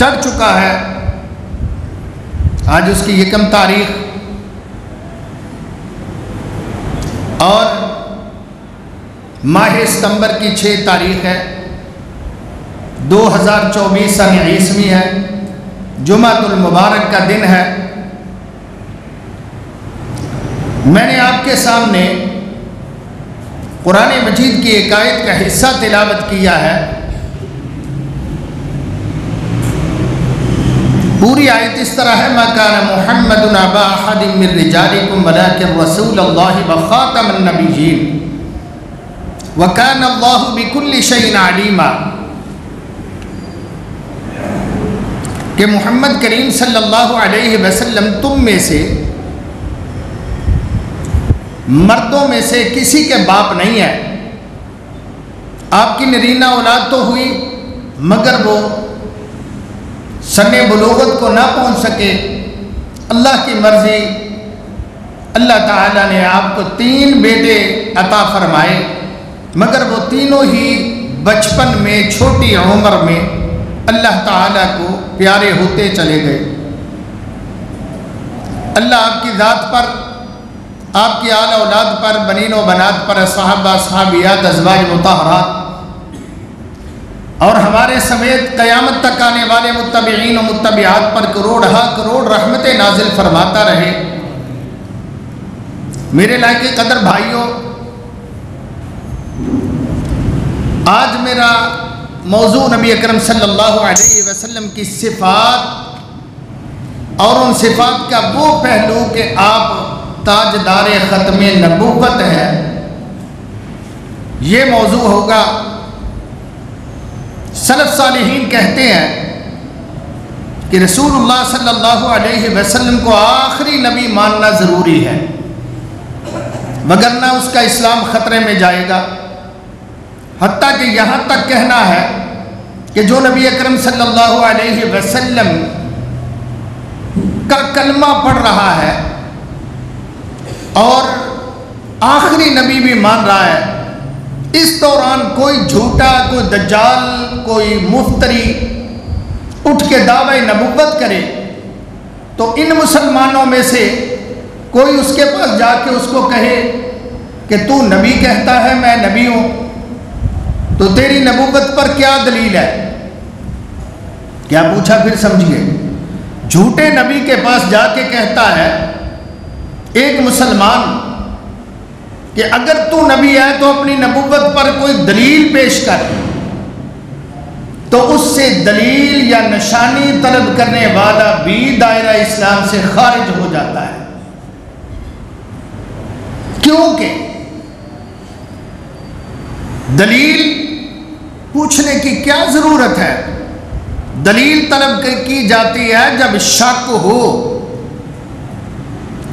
چڑھ چکا ہے۔ آج اس کی 1 تاریخ اور ماہ ستمبر کی 6 تاریخ ہے، 2024 سن عیسوی ہے، جمعۃ المبارک کا دن ہے۔ میں نے آپ کے سامنے قرآن مجید کی ایک آیت کا حصہ تلاوت کیا ہے۔ پوری آیت اس طرح ہے: ما کان محمد ابا احد من رجالکم ولکن رسول اللہ وخاتم النبیین وکان اللہ بکل شیء علیما، کہ محمد کریم صلی اللہ علیہ وسلم تم میں سے، مردوں میں سے کسی کے باپ نہیں ہے۔ آپ کی نرینہ اولاد تو ہوئی مگر وہ سن بلوغت کو نہ پہنچ سکے۔ اللہ کی مرضی، اللہ تعالیٰ نے آپ کو 3 بیٹے عطا فرمائے، مگر وہ تینوں ہی بچپن میں، چھوٹی عمر میں اللہ تعالیٰ کو پیارے ہوتے چلے گئے۔ اللہ آپ کی ذات پر، آپ کی آل اولاد پر، بنین و بنات پر، صحابہ صحابیات، ازواج مطہرات اور ہمارے سمیت قیامت تک آنے والے متبعین و متبعات پر کروڑ ہا کروڑ رحمتیں نازل فرماتا رہے۔ میرے لائق قدر بھائیوں، آج میرا موضوع نبی اکرم صلی اللہ علیہ وسلم کی صفات اور ان صفات کا وہ پہلو کہ آپ تاجدار ختم نبوت ہے، یہ موضوع ہوگا۔ سلف صالحین کہتے ہیں کہ رسول اللہ صلی اللہ علیہ وسلم کو آخری نبی ماننا ضروری ہے، وگرنہ اس کا اسلام خطرے میں جائے گا۔ حتیٰ کہ یہاں تک کہنا ہے کہ جو نبی اکرم صلی اللہ علیہ وسلم کا کلمہ پڑھ رہا ہے اور آخری نبی بھی مان رہا ہے، اس دوران کوئی جھوٹا، کوئی دجال، کوئی مفتری اٹھ کے دعوی نبوت کرے تو ان مسلمانوں میں سے کوئی اس کے پاس جا کے اس کو کہے کہ تو نبی کہتا ہے میں نبی ہوں، تو تیری نبوت پر کیا دلیل ہے؟ کیا پوچھا پھر سمجھیے؟ جھوٹے نبی کے پاس جا کے کہتا ہے ایک مسلمان کہ اگر تو نبی ہے تو اپنی نبوت پر کوئی دلیل پیش کر، تو اس سے دلیل یا نشانی طلب کرنے والا بھی دائرہ اسلام سے خارج ہو جاتا ہے۔ کیونکہ دلیل پوچھنے کی کیا ضرورت ہے؟ دلیل طلب کی جاتی ہے جب شک ہو۔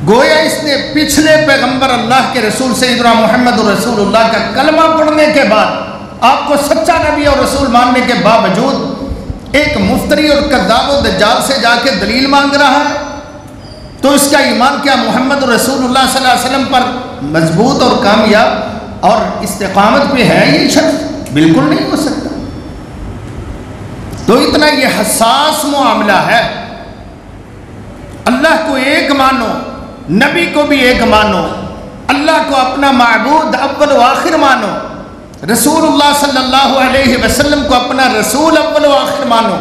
گویا اس نے پچھلے پیغمبر اللہ کے رسول سیدنا محمد رسول اللہ کا کلمہ پڑھنے کے بعد، آپ کو سچا نبی اور رسول ماننے کے باوجود ایک مفتری اور کذاب و دجال سے جا کے دلیل مانگ رہا ہے، تو اس کا ایمان کیا محمد رسول اللہ صلی اللہ علیہ وسلم پر مضبوط اور کامیاب اور استقامت پہ ہے؟ یہ شخص بالکل نہیں ہو سکتا۔ تو اتنا یہ حساس معاملہ ہے۔ اللہ کو ایک مانو، نبی کو بھی ایک مانو، اللہ کو اپنا معبود اول و آخر مانو، رسول اللہ صلی اللہ علیہ وسلم کو اپنا رسول اول و آخر مانو۔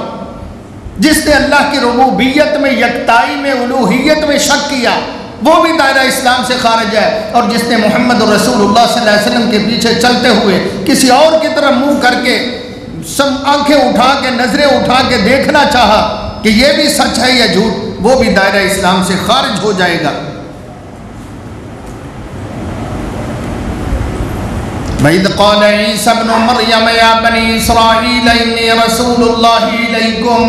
جس نے اللہ کی ربوبیت میں، یکتائی میں، الوہیت میں شک کیا وہ بھی دائرہ اسلام سے خارج ہے، اور جس نے محمد رسول اللہ صلی اللہ علیہ وسلم کے پیچھے چلتے ہوئے کسی اور کی طرف منہ کر کے آنکھیں اٹھا کے، نظریں اٹھا کے دیکھنا چاہا کہ یہ بھی سچ ہے یا جھوٹ، وہ بھی دائرہ اسلام سے خارج ہو جائے گا۔ وَإِذْ قَالَ عِيسَى ابْنُ مَرْيَمَ يَا بَنِي إِسْرَائِيلَ إِنِّي رَسُولُ اللَّهِ إِلَيْكُمْ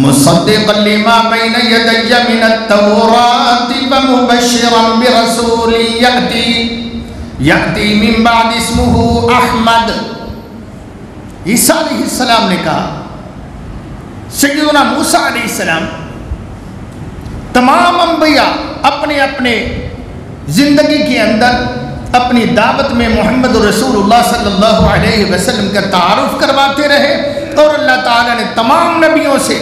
مُصَدِّقًا لِمَا بَيْنَ يَدَيَّ مِنَ التَّوْرَاةِ وَمُبَشِّرًا بِرَسُولٍ يَأْتِي مِن بَعْدِهِ اسْمُهُ أَحْمَدُ۔ عیسیٰ علیہ السلام نے کہا، سیدنا موسیٰ علیہ السلام، تمام انبیاء اپنے اپنے زندگی کے اندر اپنی دعوت میں محمد رسول اللہ صلی اللہ علیہ وسلم کا تعارف کرواتے رہے اور اللہ تعالیٰ نے تمام نبیوں سے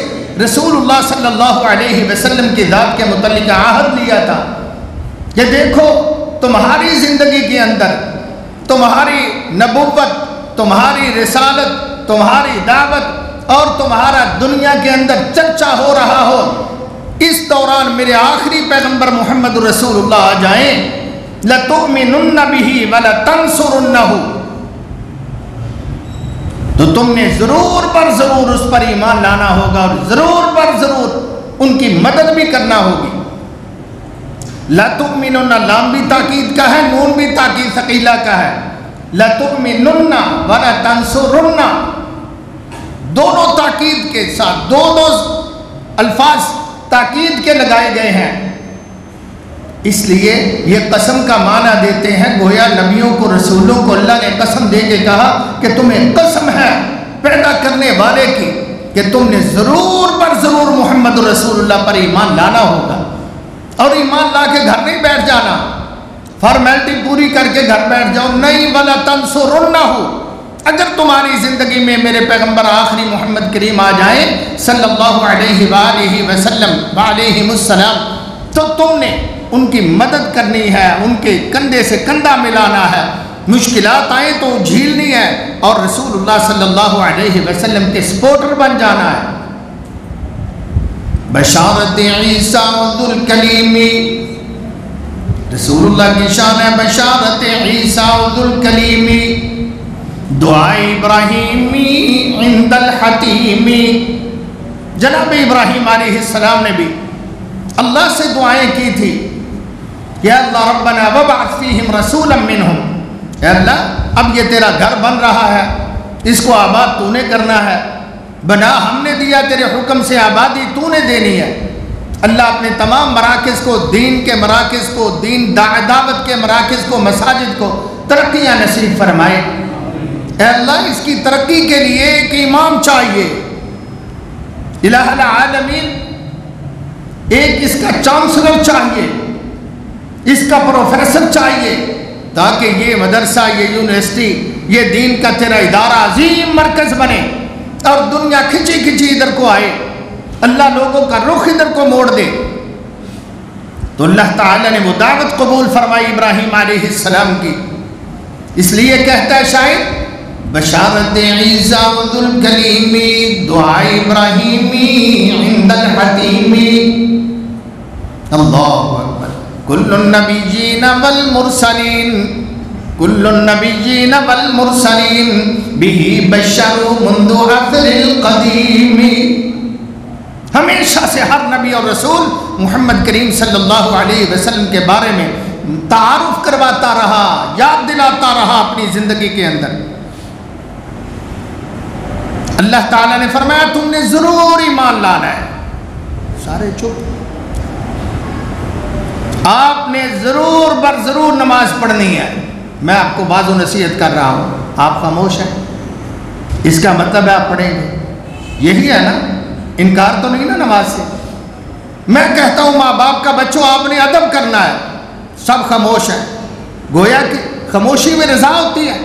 رسول اللہ صلی اللہ علیہ وسلم کی ذات کے متعلق عہد لیا تھا کہ دیکھو تمہاری زندگی کے اندر تمہاری نبوت، تمہاری رسالت، تمہاری دعوت اور تمہارا دنیا کے اندر چرچا ہو رہا ہو، اس دوران میرے آخری پیغمبر محمد رسول اللہ آ جائیں، لَتُؤْمِنُنَّ بِهِ وَلَتَنْصُرُنَّهُ، تو تم نے ضرور پر ضرور اس پر ایمان لانا ہوگا اور ضرور پر ضرور ان کی مدد بھی کرنا ہوگی۔ لَتُؤْمِنُنَّ لام بھی تاکید کا ہے، نون بھی تاکید ثقیلہ کا ہے، لَتُؤْمِنُنَّ وَلَتَنْصُرُنَّ، دونوں تاکید کے ساتھ دو الفاظ تاکید کے لگائے گئے ہیں، اس لیے یہ قسم کا معنی دیتے ہیں، گویا نبیوں کو رسولوں کو اللہ نے قسم دے کے کہا کہ تمہیں قسم ہے پیدا کرنے والے کی کہ تم نے ضرور پر ضرور محمد رسول اللہ پر ایمان لانا ہوگا، اور ایمان لا کے گھر نہیں بیٹھ جانا، فارمیلٹی پوری کر کے گھر بیٹھ جاؤ نہیں، وَلَا تَنْصُرُنَّهُ، اگر تمہاری زندگی میں میرے پیغمبر آخری محمد کریم آ جائیں صلی اللہ علیہ وآلہ وسلم وعلیہم السلام، تو تم نے ان کی مدد کرنی ہے، ان کے کندھے سے کندھا ملانا ہے، مشکلات آئیں تو جھیلنی ہے اور رسول اللہ صلی اللہ علیہ وسلم کے سپورٹر بن جانا ہے۔ بشارت عیسیٰ ذوالکلیم، رسول اللہ کی شان ہے بشارت عیسیٰ ذوالکلیم، دعائے ابراہیمی عند الحتیم، جناب ابراہیم علیہ السلام نے بھی اللہ سے دعائیں کی تھی، یا اللہ ربنا وابعث فیہم رسولا منہم، اے اللہ اب یہ تیرا گھر بن رہا ہے، اس کو آباد تو نے کرنا ہے، بنا ہم نے دیا، تیرے حکم سے آبادی تو نے دینی ہے، اللہ اپنے تمام مراکز کو، دین کے مراکز کو، دین دعوت کے مراکز کو، مساجد کو ترقیاں نصیب فرمائے۔ اے اللہ اس کی ترقی کے لیے ایک امام چاہیے، الہ العالمین، ایک اس کا چانسلر چاہیے، اس کا پروفیسر چاہیے، تاکہ یہ مدرسہ، یہ یونیورسٹی، یہ دین کا تیرا ادارہ عظیم مرکز بنے اور دنیا کھچی کھچی ادھر کو آئے، اللہ لوگوں کا رخ ادھر کو موڑ دے۔ تو اللہ تعالیٰ نے وہ دعوت قبول فرمائی ابراہیم علیہ السلام کی، اس لیے کہتا ہے شاعر بشارت عیسیٰ ذوالکلیم، دعائے ابراہیمی عند الحتیم، اللہ اکبر، کل النبیین والمرسلین، کل النبیین والمرسلین بہ بشروا منذ عصر القدیم، ہمیشہ سے ہر نبی اور رسول محمد کریم صلی اللہ علیہ وسلم کے بارے میں تعارف کرواتا رہا، یاد دلاتا رہا اپنی زندگی کے اندر۔ اللہ تعالیٰ نے فرمایا تم نے ضرور ایمان لانا ہے، سارے چپ، آپ نے ضرور بر ضرور نماز پڑھنی ہے، میں آپ کو بعض و نصیحت کر رہا ہوں، آپ خاموش ہیں، اس کا مطلب ہے آپ پڑھیں گے، یہی ہے نا، انکار تو نہیں نا نماز سے۔ میں کہتا ہوں ماں باپ کا بچوں آپ نے ادب کرنا ہے، سب خاموش ہیں، گویا کہ خاموشی میں رضا ہوتی ہے۔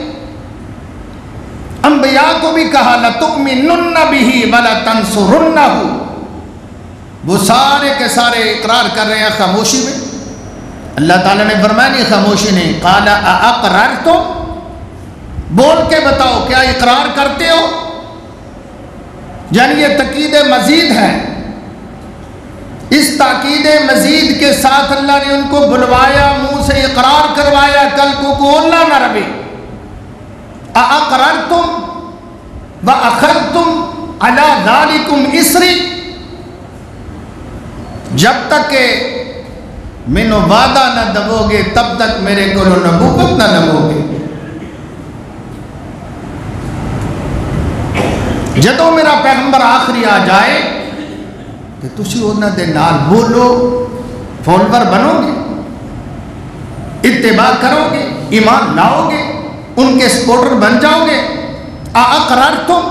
انبیاء کو بھی کہا لَتُؤْمِنُنَّ بِهِ وَلَتَنْصُرُنَّهُ، وہ سارے کے سارے اقرار کر رہے ہیں خاموشی میں۔ اللہ تعالیٰ نے فرمایا نہیں خاموشی نہیں، قَالَ أَأَقْرَرْتُمْ، بول کے بتاؤ کیا اقرار کرتے ہو، یعنی یہ تاکید مزید ہے، اس تاکید مزید کے ساتھ اللہ نے ان کو بلوایا، منہ سے اقرار کروایا، کل کو کولنا نہ ربے، اَأَقْرَرْتُمْ وَأَخَذْتُمْ عَلَى ذَلِكُمْ إِسْرِي، جب تک کہ مینو وعدہ نہ دبو گے تب تک میرے کو نبوت نہ لبو گے۔ جدو میرا پیغمبر آخری آ جائے کہ تسی انہاں دے نال بولو، فالوور بنو گے، اتباع کرو گے، ایمان لاؤ گے، ان کے سپورٹر بن جاؤ گے۔ اقررتم،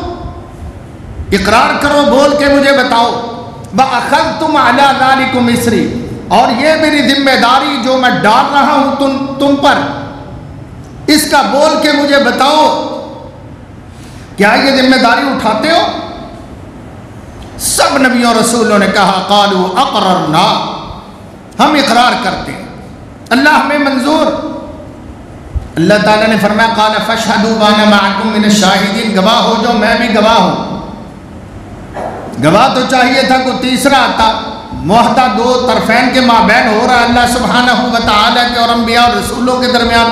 اقرار کرو، بول کے مجھے بتاؤ، وَأَخَذْتُمْ عَلَى ذَلِكُمْ إِسْرِي، اور یہ میری ذمہ داری جو میں ڈال رہا ہوں تم پر، اس کا بول کے مجھے بتاؤ۔ کیا یہ ذمہ داری اٹھاتے ہو؟ سب نبیوں رسولوں نے کہا قالوا اقررنا، ہم اقرار کرتے ہیں، اللہ ہمیں منظور۔ اللہ تعالیٰ نے فرمایا قال فاشهدوا وانا معكم من الشاهدين، گواہ ہو جو میں بھی گواہ ہوں۔ گواہ تو چاہیے تھا کوئی تیسرا آتا، معاہدہ دو طرفین کے مابین ہو رہا اللہ سبحانہ و تعالیٰ کے اور انبیاء اور رسولوں کے درمیان،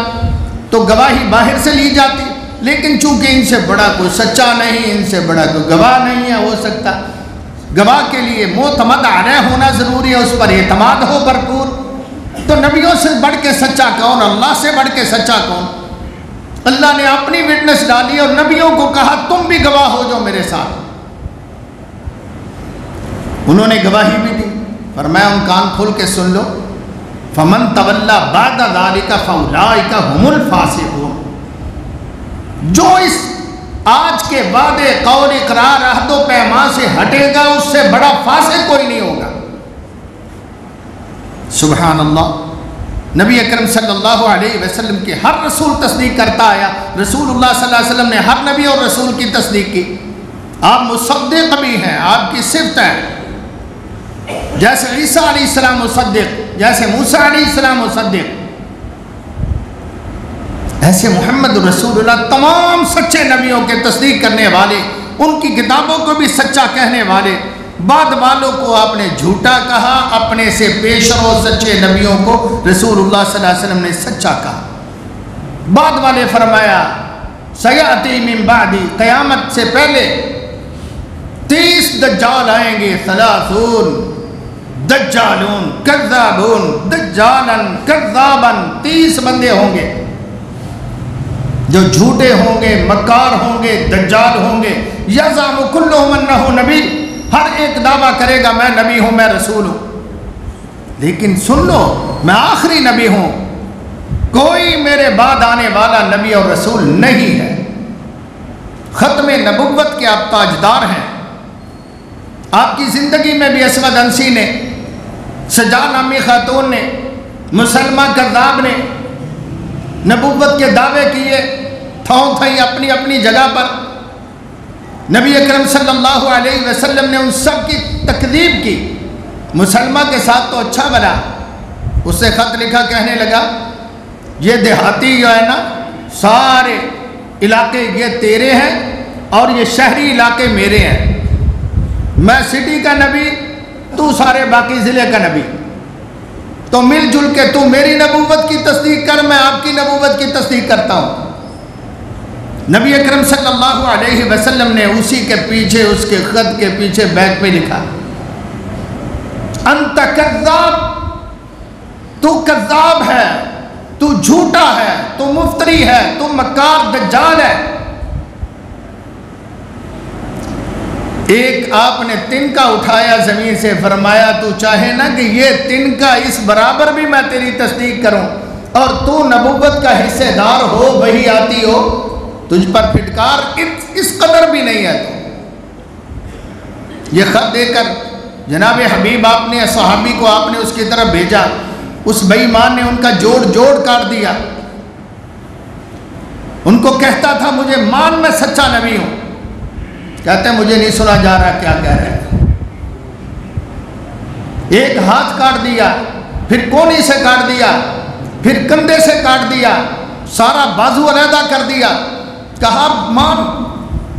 تو گواہی باہر سے لی جاتی، لیکن چونکہ ان سے بڑا کوئی سچا نہیں، ان سے بڑا کوئی گواہ نہیں ہے ہو سکتا، گواہ کے لیے معتمد علیہ ہونا ضروری ہے، اس پر اعتماد ہو بھرپور۔ تو نبیوں سے بڑھ کے سچا کون، اللہ سے بڑھ کے سچا کون؟ اللہ نے اپنی وٹنس ڈالی اور نبیوں کو کہا تم بھی گواہ ہو جو میرے ساتھ۔ انہوں نے گواہی بھی دی، فرمایا ان کان کھول کے سن لو، فمن تولی بعد ذلک فاولئک هم الفاسقون، جو اس آج کے وعدے قول اقرار عہد و پیمان سے ہٹے گا اس سے بڑا فاسق کوئی نہیں ہوگا۔ سبحان اللہ، نبی اکرم صلی اللہ علیہ وسلم کی ہر رسول تصدیق کرتا آیا، رسول اللہ صلی اللہ علیہ وسلم نے ہر نبی اور رسول کی تصدیق کی۔ آپ مصدق بھی ہیں، آپ کی صفت ہے، جیسے عیسیٰ علیہ السلام مصدق، جیسے موسیٰ علیہ السلام مصدق، ایسے محمد رسول اللہ تمام سچے نبیوں کے تصدیق کرنے والے، ان کی کتابوں کو بھی سچا کہنے والے۔ بعد والوں کو آپ نے جھوٹا کہا، اپنے سے پیشرو سچے نبیوں کو رسول اللہ صلی اللہ علیہ وسلم نے سچا کہا۔ بعد والے فرمایا سیاتی من بعدی، قیامت سے پہلے 30 دجال آئیں گے، 30 دجالون کذابون دجالن کذابن، 30 بندے ہوں گے جو جھوٹے ہوں گے، مکار ہوں گے، دجال ہوں گے۔ یزعم کلہم انہ نبی، ہر ایک دعویٰ کرے گا میں نبی ہوں، میں رسول ہوں، لیکن سن لو میں آخری نبی ہوں، کوئی میرے بعد آنے والا نبی اور رسول نہیں ہے۔ ختم نبوت کے آپ تاجدار ہیں۔ آپ کی زندگی میں بھی اسود انسی نے، سجا نامی خاتون نے، مسلمہ کذاب نے نبوت کے دعوے کیے، تھوں تھیں اپنی اپنی جگہ پر۔ نبی اکرم صلی اللہ علیہ وسلم نے ان سب کی تکذیب کی۔ مسلمہ کے ساتھ تو اچھا بنا، اس سے خط لکھا، کہنے لگا یہ دیہاتی جو ہے نا سارے علاقے یہ تیرے ہیں اور یہ شہری علاقے میرے ہیں، میں سٹی کا نبی، تو سارے باقی ضلع کا نبی، تو مل جل کے تو میری نبوت کی تصدیق کر، میں آپ کی نبوت کی تصدیق کرتا ہوں۔ نبی اکرم صلی اللہ علیہ وسلم نے اسی کے پیچھے، اس کے خط کے پیچھے بیک پہ لکھا انت کذاب، تو کذاب ہے، تو جھوٹا ہے، تو مفتری ہے، تو مکار دجال ہے۔ ایک آپ نے تنکا اٹھایا زمین سے، فرمایا تو چاہے نا کہ یہ تنکا اس برابر بھی میں تیری تصدیق کروں اور تو نبوت کا حصے دار ہو، وہی آتی ہو، تجھ پر پھٹکار اس قدر بھی نہیں ہے۔ تو یہ خط دے کر جناب حبیب آپ نے صحابی کو آپ نے اس کی طرف بھیجا، اس بے ایمان نے ان کا جوڑ جوڑ کاٹ دیا، ان کو کہتا تھا مجھے مان میں سچا نبی ہوں، کہتے ہیں مجھے نہیں سنا جا رہا کیا کہہ رہے ہیں۔ ایک ہاتھ کاٹ دیا، پھر کونی سے کاٹ دیا، پھر کندھے سے کاٹ دیا، سارا بازو علیحدہ کر دیا، کہا مان،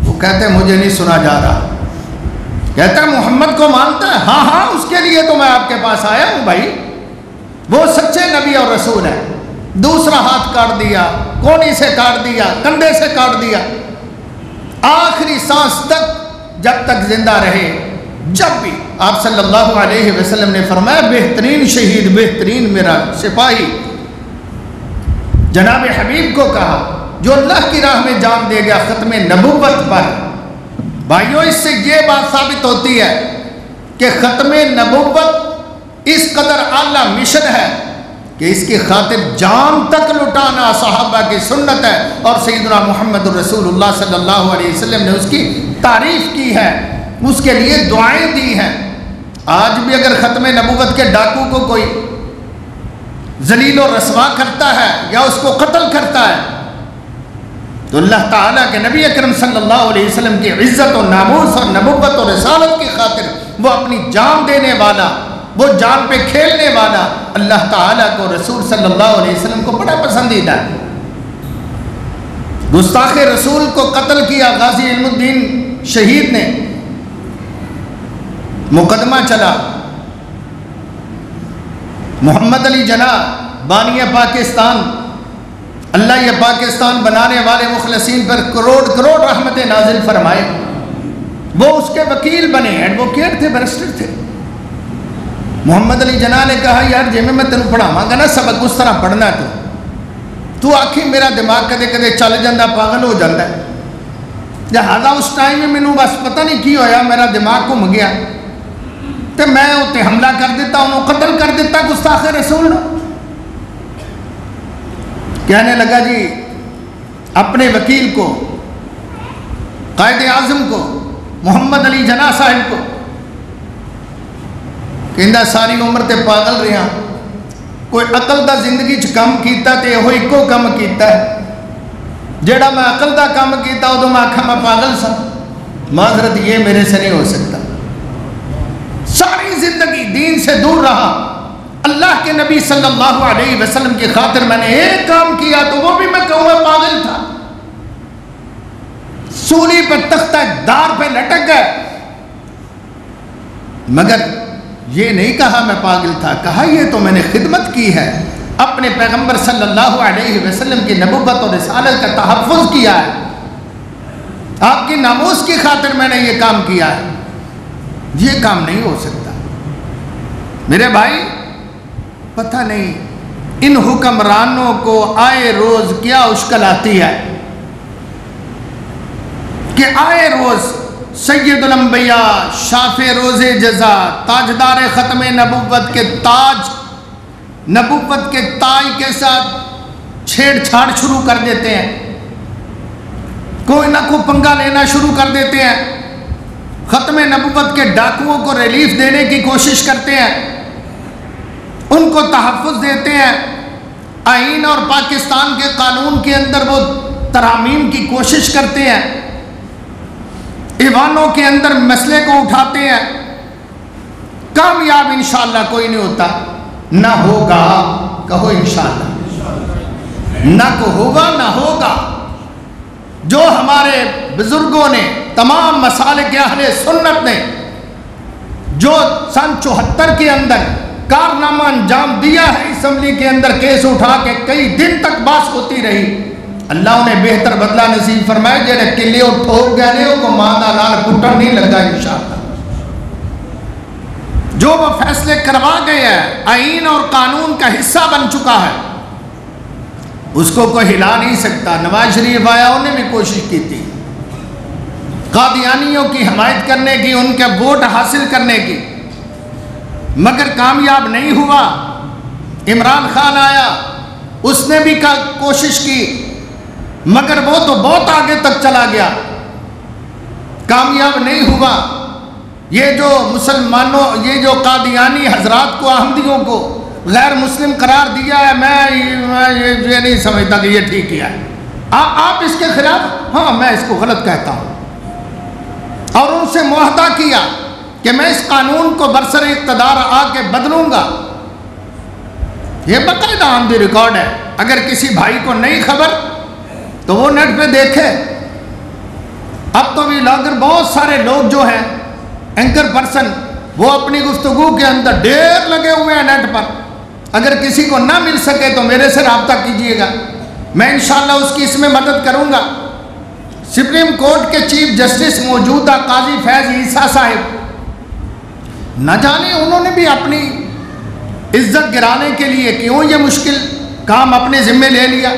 وہ کہتے ہیں مجھے نہیں سنا جا رہا۔ کہتا ہے محمد کو مانتا ہے؟ ہاں ہاں، اس کے لیے تو میں آپ کے پاس آیا ہوں بھائی، وہ سچے نبی اور رسول ہے۔ دوسرا ہاتھ کاٹ دیا، کونی سے کاٹ دیا، کندھے سے کاٹ دیا، آخری سانس تک جب تک زندہ رہے۔ جب بھی آپ صلی اللہ علیہ وسلم نے فرمایا بہترین شہید، بہترین میرا سپاہی جناب حبیب کو کہا جو اللہ کی راہ میں جان دے گیا ختم نبوت پر۔ بھائیو اس سے یہ بات ثابت ہوتی ہے کہ ختم نبوت اس قدر اعلیٰ مشن ہے کہ اس کی خاطر جان تک لٹانا صحابہ کی سنت ہے، اور سیدنا محمد رسول اللہ صلی اللہ علیہ وسلم نے اس کی تعریف کی ہے، اس کے لیے دعائیں دی ہیں۔ آج بھی اگر ختم نبوت کے ڈاکو کو کوئی ذلیل و رسوا کرتا ہے یا اس کو قتل کرتا ہے تو اللہ تعالیٰ کے نبی اکرم صلی اللہ علیہ وسلم کی عزت و ناموس اور نبوت و رسالت کی خاطر وہ اپنی جان دینے والا، وہ جان پہ کھیلنے والا اللہ تعالیٰ کو، رسول صلی اللہ علیہ وسلم کو بڑا پسندیدہ ہے۔ گستاخ رسول کو قتل کیا غازی علم الدین شہید نے، مقدمہ چلا، محمد علی جناح بانی پاکستان، اللہ یہ پاکستان بنانے والے مخلصین پر کروڑ کروڑ رحمت نازل فرمائے، وہ اس کے وکیل بنے، ایڈوکیٹ تھے، بیرسٹر تھے۔ محمد علی جناح نے کہا یار جی میں تینوں پڑھاواں گا نا سبق، اس طرح پڑھنا تو آکھی میرا دماغ کدے کدے چل جاندہ، پاگل ہو جاندہ ہے، لہذا اس ٹائم میں مینوں بس پتہ نہیں کی ہویا، میرا دماغ گھم گیا تے میں اتنے حملہ کر دیتا، انہوں قتل کر دیتا گستاخ رسول نے۔ کہنے لگا جی اپنے وکیل کو، قائد اعظم کو، محمد علی جناح صاحب کو کہندہ ساری عمر تے پاگل رہا، کوئی عقل دا زندگی چ کم کیتا تے وہ ایکو کم کیتا ہے، جیڑا میں عقل دا کم کیتا ادو میں آکھا میں پاگل سا، معذرت یہ میرے سے نہیں ہو سکتا۔ ساری زندگی دین سے دور رہا، اللہ کے نبی صلی اللہ علیہ وسلم کی خاطر میں نے ایک کام کیا تو وہ بھی میں کہوں میں پاگل تھا، سولی پر تختہ دار پہ لٹک گئے، مگر یہ نہیں کہا میں پاگل تھا، کہا یہ تو میں نے خدمت کی ہے، اپنے پیغمبر صلی اللہ علیہ وسلم کی نبوت اور رسالت کا تحفظ کیا ہے، آپ کی ناموس کی خاطر میں نے یہ کام کیا ہے، یہ کام نہیں ہو سکتا۔ میرے بھائی پتہ نہیں ان حکمرانوں کو آئے روز کیا اشکل آتی ہے کہ آئے روز سید الانبیاء، شافع روز جزا، تاجدار ختم نبوت کے تاج، نبوت کے تاج کے ساتھ چھیڑ چھاڑ شروع کر دیتے ہیں، کوئی نہ کوئی پنگا لینا شروع کر دیتے ہیں، ختم نبوت کے ڈاکوؤں کو ریلیف دینے کی کوشش کرتے ہیں، ان کو تحفظ دیتے ہیں، آئین اور پاکستان کے قانون کے اندر وہ ترامیم کی کوشش کرتے ہیں، ایوانوں کے اندر مسئلے کو اٹھاتے ہیں، کامیاب انشاءاللہ کوئی نہیں ہوتا، نہ ہوگا، کہو انشاءاللہ، نہ کو ہوگا نہ ہوگا۔ جو ہمارے بزرگوں نے، تمام مسالک اہل سنت نے جو سن 74 کے اندر کارنامہ انجام دیا ہے، اسمبلی کے اندر کیس اٹھا کے کئی دن تک بحث ہوتی رہی، اللہ انہیں بہتر بدلہ نصیب فرمائے، جنہیں کلے اور ٹھوک گئے کو ماندہ لال پٹر نہیں لگا انشاءاللہ۔ جو وہ فیصلے کروا گئے ہیں، آئین اور قانون کا حصہ بن چکا ہے، اس کو کوئی ہلا نہیں سکتا۔ نواز شریف آیا، انہیں بھی کوشش کی تھی قادیانیوں کی حمایت کرنے کی، ان کے ووٹ حاصل کرنے کی، مگر کامیاب نہیں ہوا۔ عمران خان آیا، اس نے بھی کوشش کی، مگر وہ تو بہت آگے تک چلا گیا، کامیاب نہیں ہوا۔ یہ جو مسلمانوں، یہ جو قادیانی حضرات کو، احمدیوں کو غیر مسلم قرار دیا ہے، میں یہ نہیں سمجھتا کہ یہ ٹھیک کیا ہے۔ آپ اس کے خلاف؟ ہاں میں اس کو غلط کہتا ہوں، اور ان سے معاہدہ کیا کہ میں اس قانون کو برسر اقتدار آ کے بدلوں گا۔ یہ باقاعدہ آن دی ریکارڈ ہے، اگر کسی بھائی کو نہیں خبر تو وہ نیٹ پہ دیکھے۔ اب تو ویلاگر بہت سارے لوگ جو ہیں اینکر پرسن، وہ اپنی گفتگو کے اندر ڈھیر لگے ہوئے ہیں نیٹ پر، اگر کسی کو نہ مل سکے تو میرے سے رابطہ کیجئے گا، میں انشاءاللہ اس کی اس میں مدد کروں گا۔ سپریم کورٹ کے چیف جسٹس موجودہ قاضی فیض عیسیٰ صاحب، نہ جانے انہوں نے بھی اپنی عزت گرانے کے لیے کیوں یہ مشکل کام اپنے ذمہ لے لیا۔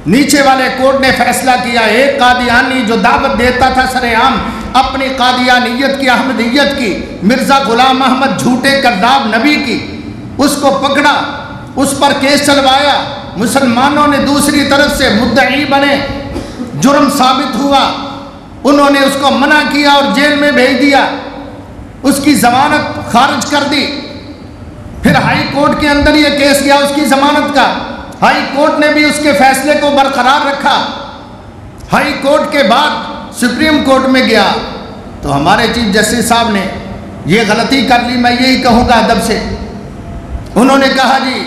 نیچے والے کورٹ نے فیصلہ کیا، ایک قادیانی جو دعوت دیتا تھا سر عام اپنی قادیانیت کی، احمدیت کی، مرزا غلام احمد جھوٹے کذاب نبی کی، اس کو پکڑا، اس پر کیس چلوایا، مسلمانوں نے دوسری طرف سے مدعی بنے، جرم ثابت ہوا، انہوں نے اس کو منع کیا اور جیل میں بھیج دیا، اس کی ضمانت خارج کر دی۔ پھر ہائی کورٹ کے اندر یہ کیس گیا اس کی ضمانت کا، ہائی کورٹ نے بھی اس کے فیصلے کو برقرار رکھا، ہائی کورٹ کے بعد سپریم کورٹ میں گیا تو ہمارے چیف جسٹس صاحب نے یہ غلطی کر لی، میں یہی کہوں گا ادب سے، انہوں نے کہا جی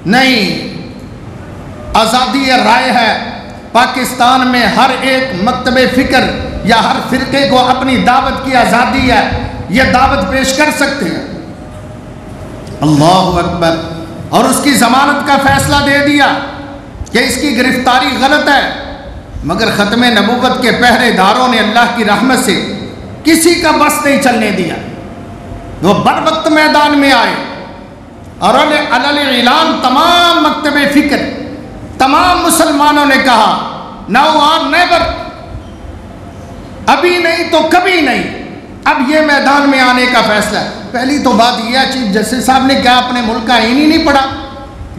نہیں، آزادی رائے ہے، پاکستان میں ہر ایک مکتب فکر یا ہر فرقے کو اپنی دعوت کی آزادی ہے، یہ دعوت پیش کر سکتے ہیں۔ اللہ اکبر۔ اور اس کی ضمانت کا فیصلہ دے دیا کہ اس کی گرفتاری غلط ہے، مگر ختم نبوت کے پہرے داروں نے اللہ کی رحمت سے کسی کا بس نہیں چلنے دیا، وہ بر وقت میدان میں آئے اور علل اعلان تمام مکتب فکر، تمام مسلمانوں نے کہا ناؤ اور نیور، ابھی نہیں تو کبھی نہیں، اب یہ میدان میں آنے کا فیصلہ ہے۔ پہلی تو بات یہ ہے چیف جسٹس صاحب نے کیا اپنے ملک کا آئین ہی نہیں پڑھا؟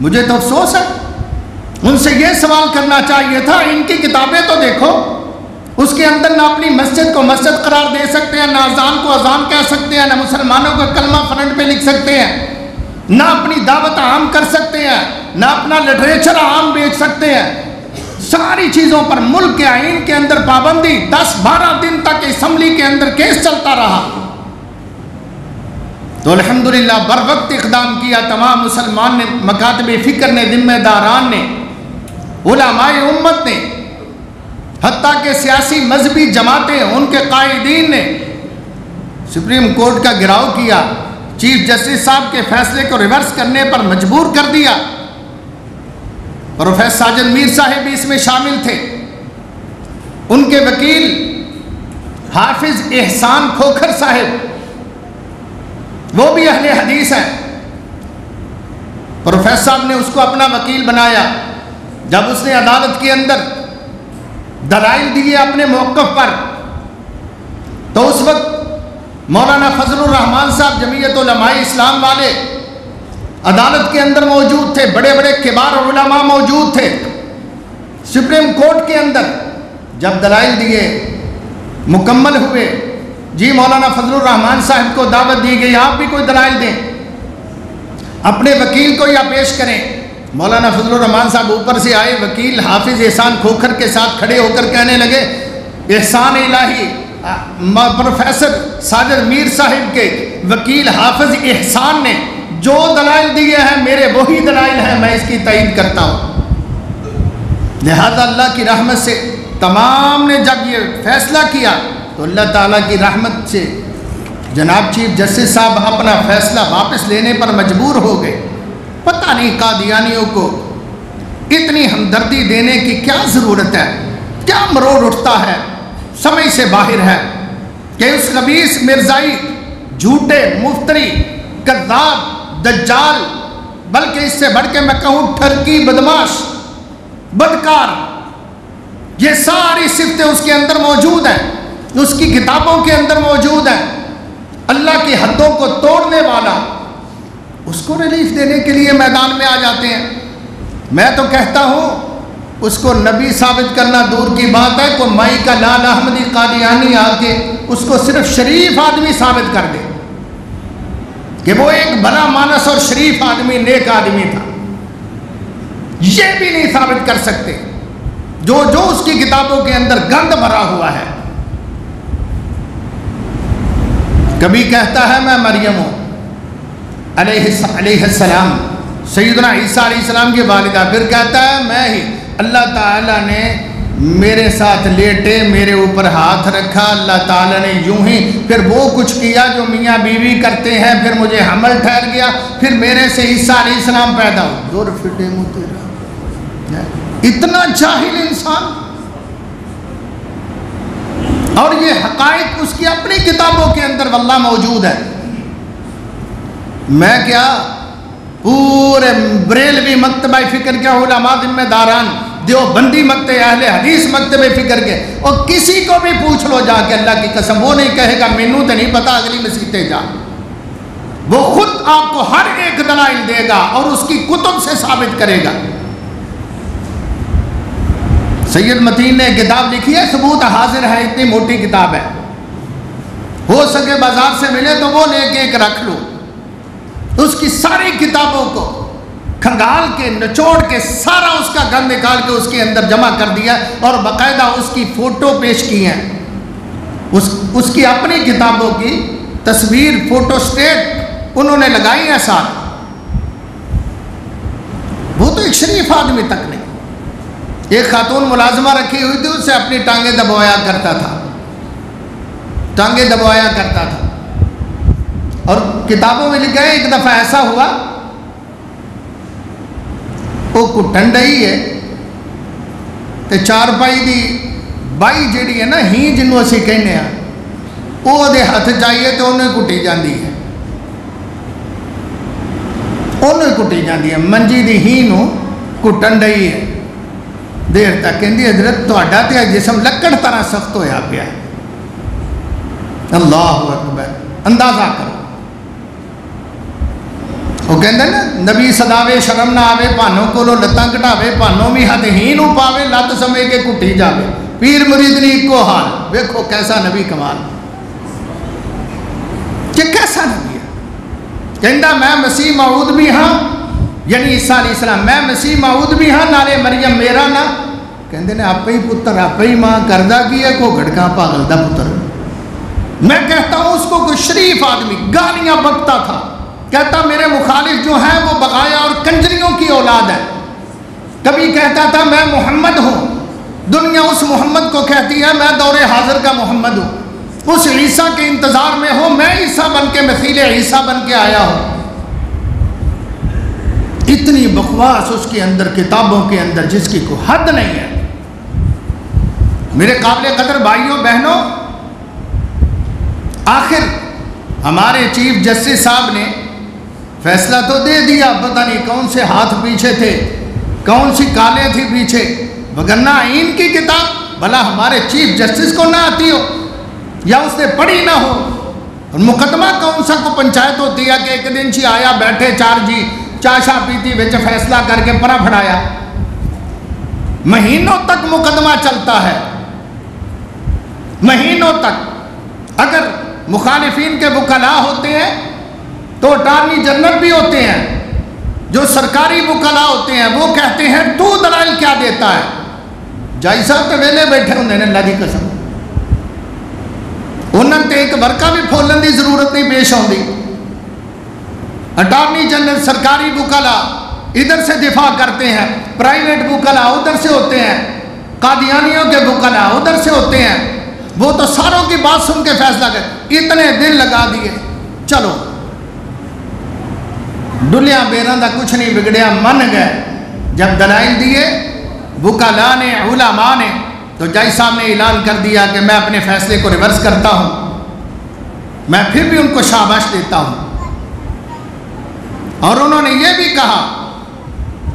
مجھے تو افسوس ہے، ان سے یہ سوال کرنا چاہیے تھا، ان کی کتابیں تو دیکھو، اس کے اندر نہ اپنی مسجد کو مسجد قرار دے سکتے ہیں، نہ اذان کو اذان کہہ سکتے ہیں، نہ مسلمانوں کا کلمہ فرنٹ پہ لکھ سکتے ہیں، نہ اپنی دعوت عام کر سکتے ہیں، نہ اپنا لٹریچر عام بیچ سکتے ہیں۔ ساری چیزوں پر ملک کے آئین کے اندر پابندی، 10-12 دن تک اسمبلی کے اندر کیس چلتا رہا۔ تو الحمدللہ بر وقت اقدام کیا تمام مسلمان نے، مکاتب فکر نے، ذمہ داران نے، علماء امت نے، حتیٰ کہ سیاسی مذہبی جماعتیں، ان کے قائدین نے سپریم کورٹ کا گھراؤ کیا، چیف جسٹس صاحب کے فیصلے کو ریورس کرنے پر مجبور کر دیا۔ پروفیسر ساجد میر صاحب بھی اس میں شامل تھے، ان کے وکیل حافظ احسان کھوکھر صاحب، وہ بھی اہل حدیث ہیں، پروفیسر صاحب نے اس کو اپنا وکیل بنایا۔ جب اس نے عدالت کے اندر دلائل دیے اپنے موقف پر، تو اس وقت مولانا فضل الرحمان صاحب جمعیت علماء اسلام والے عدالت کے اندر موجود تھے، بڑے بڑے کبار علماء موجود تھے۔ سپریم کورٹ کے اندر جب دلائل دیے مکمل ہوئے، جی مولانا فضل الرحمان صاحب کو دعوت دی گئی، آپ بھی کوئی دلائل دیں، اپنے وکیل کو یا پیش کریں۔ مولانا فضل الرحمان صاحب اوپر سے آئے، وکیل حافظ احسان کھوکھر کے ساتھ کھڑے ہو کر کہنے لگے، احسان الہی پروفیسر ساجد میر صاحب کے وکیل حافظ احسان نے جو دلائل دیے ہیں میرے وہی دلائل ہیں، میں اس کی تائید کرتا ہوں۔ لہذا اللہ کی رحمت سے تمام نے جب یہ فیصلہ کیا تو اللہ تعالیٰ کی رحمت سے جناب چیف جسٹس صاحب اپنا فیصلہ واپس لینے پر مجبور ہو گئے۔ پتہ نہیں قادیانیوں کو اتنی ہمدردی دینے کی کیا ضرورت ہے، کیا مروڑ اٹھتا ہے، سمجھ سے باہر ہے کہ اس خبیث مرزائی، جھوٹے، مفتری، کذاب، دجال، بلکہ اس سے بڑھ کے میں کہوں ٹھرکی، بدماش، بدکار، یہ ساری صفتیں اس کے اندر موجود ہیں، اس کی کتابوں کے اندر موجود ہیں۔ اللہ کی حدوں کو توڑنے والا، اس کو ریلیف دینے کے لیے میدان میں آ جاتے ہیں۔ میں تو کہتا ہوں اس کو نبی ثابت کرنا دور کی بات ہے، کوئی مائی کا لال احمدی قادیانی آ کے اس کو صرف شریف آدمی ثابت کر دے کہ وہ ایک بھلا مانس اور شریف آدمی، نیک آدمی تھا، یہ بھی نہیں ثابت کر سکتے، جو اس کی کتابوں کے اندر گند بھرا ہوا ہے۔ کبھی کہتا ہے میں مریم ہوں علیہ السلام، سیدنا عیسیٰ علیہ السلام کی والدہ، پھر کہتا ہے میں ہی، اللہ تعالیٰ نے میرے ساتھ لیٹے، میرے اوپر ہاتھ رکھا، اللہ تعالیٰ نے یوں ہی پھر وہ کچھ کیا جو میاں بیوی کرتے ہیں، پھر مجھے حمل ٹھہر گیا، پھر میرے سے عیسیٰ علیہ السلام پیدا ہو۔ دور فٹے منہ تیرا، اتنا جاہل انسان، اور یہ حقائق اس کی اپنی کتابوں کے اندر واللہ موجود ہے۔ میں کیا، پورے بریلوی مکتبہ فکر کے علماء ذمہ داران، دیوبندی مکتب، اہل حدیث مکتب فکر کے، اور کسی کو بھی پوچھ لو جا کے، اللہ کی قسم وہ نہیں کہے گا مینوں تو نہیں پتا، اگلی مسیطیں جا، وہ خود آپ کو ہر ایک دلائل دے گا اور اس کی کتب سے ثابت کرے گا۔ سید متین نے کتاب لکھی ہے، ثبوت حاضر ہے، اتنی موٹی کتاب ہے، ہو سکے بازار سے ملے تو وہ لے کے ایک رکھ لو، اس کی ساری کتابوں کو کھنگال کے نچوڑ کے سارا اس کا گند نکال کے اس کے اندر جمع کر دیا اور باقاعدہ اس کی فوٹو پیش کی ہیں، اس کی اپنی کتابوں کی تصویر فوٹو سٹیٹ انہوں نے لگائی ہے ساتھ۔ وہ تو ایک شریف آدمی تک نہیں، ایک خاتون ملازمہ رکھی ہوئی تھی، اس سے اپنی ٹانگیں دبوایا کرتا تھا، ٹانگیں دبوایا کرتا تھا۔ اور کتابوں میں لکھا ہے ایک دفعہ ایسا ہوا وہ کٹن رہی ہے تے چارپائی دی بائی جیڑی ہے نا ہی جنوں اسی کہنے ہیں وہ دے ہاتھ چاہیے تو انہیں کٹی جاندی ہے، انہیں کٹی جاندی ہے، منجی دی ہی نو کٹن رہی ہے دیر تک، کہندی حضرت تہاڈا تے جسم لکڑ طرح سخت ہویا پیا ہے۔ اللہ اکبر، اندازہ کرو۔ وہ کہندے نا نبی صداوے شرم نہ آوے پانوں کولو لتاں کٹاوے پانوں بھی ہاتھ ہی نو پاوے لت سمے کے کٹی جاوے، پیر مرید نہیں کو حال۔ دیکھو کیسا نبی کمال، کہ کیسا نبی ہے، کہندا میں مسیح موعود بھی ہاں، یعنی عیسیٰ علیہ السلام میں مسیح موعود بھی ہاں نالے مریم میرا نا، کہندے نے آپ ہی پتر آپ ہی ماں کردہ کی ہے کو گھڑکاں پاگل دا پتر۔ میں کہتا ہوں اس کو کوئی شریف آدمی گالیاں بکتا تھا، کہتا میرے مخالف جو ہیں وہ بغایا اور کنجریوں کی اولاد ہے، کبھی کہتا تھا میں محمد ہوں، دنیا اس محمد کو کہتی ہے میں دور حاضر کا محمد ہوں، اس عیسیٰ کے انتظار میں ہو، میں عیسیٰ بن کے مثیل عیسیٰ بن کے آیا ہوں۔ اتنی بکواس اس کے اندر کتابوں کے اندر جس کی کوئی حد نہیں ہے۔ میرے قابل قدر بھائیوں بہنوں، آخر ہمارے چیف جسٹس صاحب نے فیصلہ تو دے دیا، پتہ نہیں کون سے ہاتھ پیچھے تھے، کون سی کالیں تھی پیچھے، وگرنہ آئین کی کتاب بھلا ہمارے چیف جسٹس کو نہ آتی ہو یا اس نے پڑھی نہ ہو۔ اور مقدمہ کون سا کو پنچایت ہوتی ہے کہ ایک دن چی آیا بیٹھے چار جی چاشا پیتی وچ فیصلہ کر کے پرا پھڑایا، مہینوں تک مقدمہ چلتا ہے، مہینوں تک۔ اگر مخالفین کے وکلاء ہوتے ہیں تو اٹارنی جنرل بھی ہوتے ہیں، جو سرکاری وکلاء ہوتے ہیں وہ کہتے ہیں تو دلائل کیا دیتا ہے، جائی صاحب تو ویلے بیٹھے ہوندے نے اللہ دی قسم، انہوں نے ایک ورقہ بھی کھولن دی ضرورت نہیں پیش ہوندی۔ اٹارنی جنرل سرکاری وکلاء ادھر سے دفاع کرتے ہیں، پرائیویٹ وکلاء ادھر سے ہوتے ہیں، قادیانیوں کے وکلاء ادھر سے ہوتے ہیں، وہ تو ساروں کی بات سن کے فیصلہ کر، اتنے دن لگا دیے۔ چلو ڈلیاں بیراں دا کچھ نہیں بگڑیا، من گئے، جب دلائل دیے وکلاء نے علماء نے تو جج صاحب نے اعلان کر دیا کہ میں اپنے فیصلے کو ریورس کرتا ہوں، میں پھر بھی ان کو شاباش دیتا ہوں۔ اور انہوں نے یہ بھی کہا